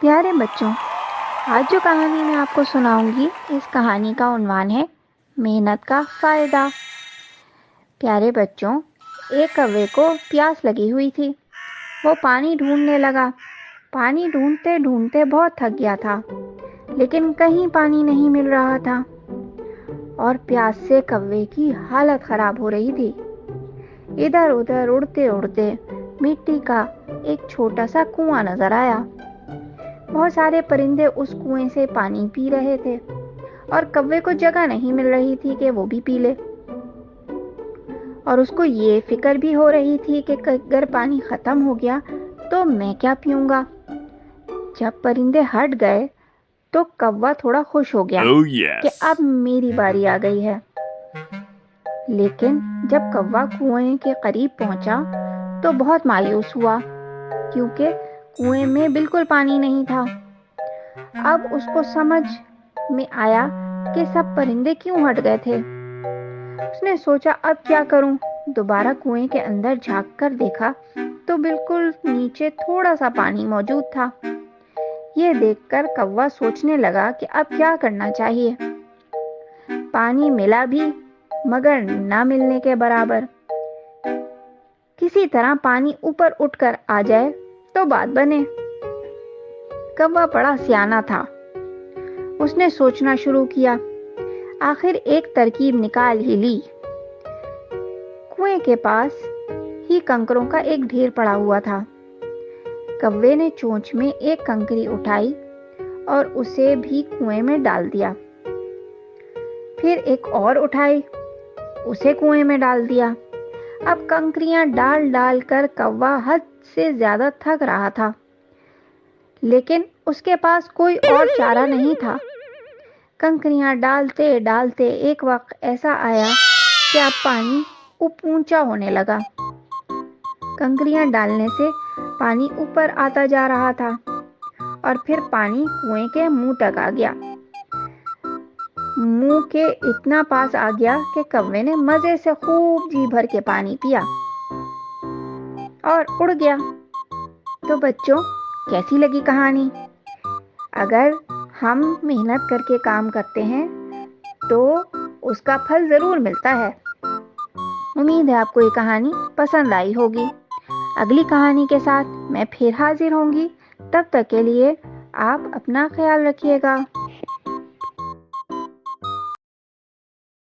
پیارے بچوں، آج جو کہانی میں آپ کو سناؤں گی، اس کہانی کا عنوان ہے محنت کا فائدہ۔ پیارے بچوں، ایک کوے کو پیاس لگی ہوئی تھی۔ وہ پانی ڈھونڈنے لگا۔ پانی ڈھونڈتے ڈھونڈتے بہت تھک گیا تھا، لیکن کہیں پانی نہیں مل رہا تھا اور پیاس سے کوے کی حالت خراب ہو رہی تھی۔ ادھر ادھر اڑتے اڑتے مٹی کا ایک چھوٹا سا کنواں نظر آیا۔ بہت سارے پرندے اس کنویں سے پانی پی رہے تھے اور کوے کو جگہ نہیں مل رہی تھی کہ وہ بھی پی لے، اور اس کو یہ فکر بھی ہو رہی تھی کہ اگر پانی ختم ہو گیا تو میں کیا پیوں گا۔ جب پرندے ہٹ گئے تو کوا تھوڑا خوش ہو گیا کہ اب میری باری آ گئی ہے۔ لیکن جب کوا کنویں کے قریب پہنچا تو بہت مایوس ہوا، کیونکہ کنویں میں بالکل پانی نہیں تھا۔ اب اس کو سمجھ میں آیا کہ سب پرندے کیوں ہٹ گئے تھے۔ اس نے سوچا اب کیا کروں۔ دوبارہ کنویں کے اندر جھانک کر دیکھا تو بالکل نیچے تھوڑا سا پانی موجود تھا۔ یہ دیکھ کر کوا سوچنے لگا کہ اب کیا کرنا چاہیے۔ پانی ملا بھی مگر نہ ملنے کے برابر۔ کسی طرح پانی اوپر اٹھ کر آ جائے تو بات بنے۔ کوا بڑا سیانا تھا۔ اس نے سوچنا شروع کیا۔ آخر ایک ترکیب نکال ہی لی۔ کنویں کے پاس ہی کنکروں کا ایک ڈھیر پڑا ہوا تھا۔ کوے نے چونچ میں ایک کنکری اٹھائی اور اسے بھی کنویں میں ڈال دیا۔ پھر ایک اور اٹھائی، اسے کنویں میں ڈال دیا۔ اب کنکریاں ڈال ڈال کر کوا حد سے زیادہ تھک رہا تھا، لیکن اس کے پاس کوئی اور چارہ نہیں تھا۔ کنکریاں ڈالتے ڈالتے ایک وقت ایسا آیا کہ اب پانی اونچا ہونے لگا۔ کنکریاں ڈالنے سے پانی اوپر آتا جا رہا تھا اور پھر پانی کنویں کے منہ تک آ گیا۔ منہ کے اتنا پاس آ گیا کہ کوے نے مزے سے خوب جی بھر کے پانی پیا اور اڑ گیا۔ تو بچوں، کیسی لگی کہانی؟ اگر ہم محنت کر کے کام کرتے ہیں تو اس کا پھل ضرور ملتا ہے۔ امید ہے آپ کو یہ کہانی پسند آئی ہوگی۔ اگلی کہانی کے ساتھ میں پھر حاضر ہوں گی۔ تب تک کے لیے آپ اپنا خیال رکھیے گا۔